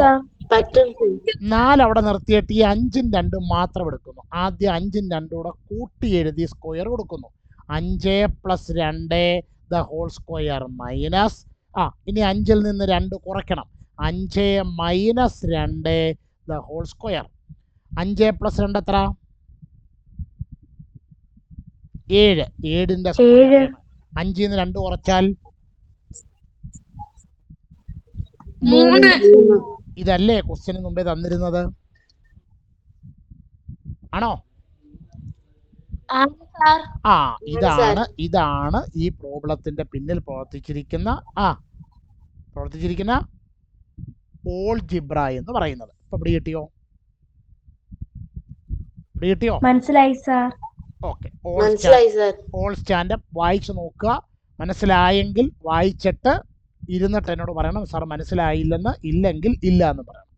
S1: 4 അവിടെ നിർത്തിയിട്ട് ഈ 5ഉം 2ഉം മാത്രം എടുക്കുന്നു. ആദ്യം 5ഉം 2ഉം കൂടെ കൂട്ടി എഴുതി സ്ക്വയർ കൊടുക്കുന്നു. 5 plus 2 the whole square minus ഇനി 5ൽ നിന്ന് 2 കുറയ്ക്കണം. 5 minus 2 the whole square. 5 plus 2 എത്ര? 7. 7ൻ്റെ സ്ക്വയർ. 5ൽ നിന്ന് 2 കുറച്ചാൽ 3. ഇതല്ലേ ക്വസ്റ്റ്യന് മുമ്പേ തന്നിരുന്നത്? ആണോ? ഇതാണ് ഈ പ്രോബ്ലത്തിന്റെ പിന്നിൽ പ്രവർത്തിച്ചിരിക്കുന്ന ഓൾജിബ്ര എന്ന് പറയുന്നത്. ഇപ്പൊ പിടികിട്ടിയോ?
S3: മനസ്സിലായി സർ.
S1: ഓക്കെ, ഓൾ സ്റ്റാൻഡപ്പ് വായിച്ചു നോക്കുക. മനസ്സിലായെങ്കിൽ വായിച്ചിട്ട് ഇരുന്നിട്ട് എന്നോട് പറയണം സാർ മനസ്സിലായില്ലെന്ന്, ഇല്ലെങ്കിൽ ഇല്ല എന്ന് പറയണം.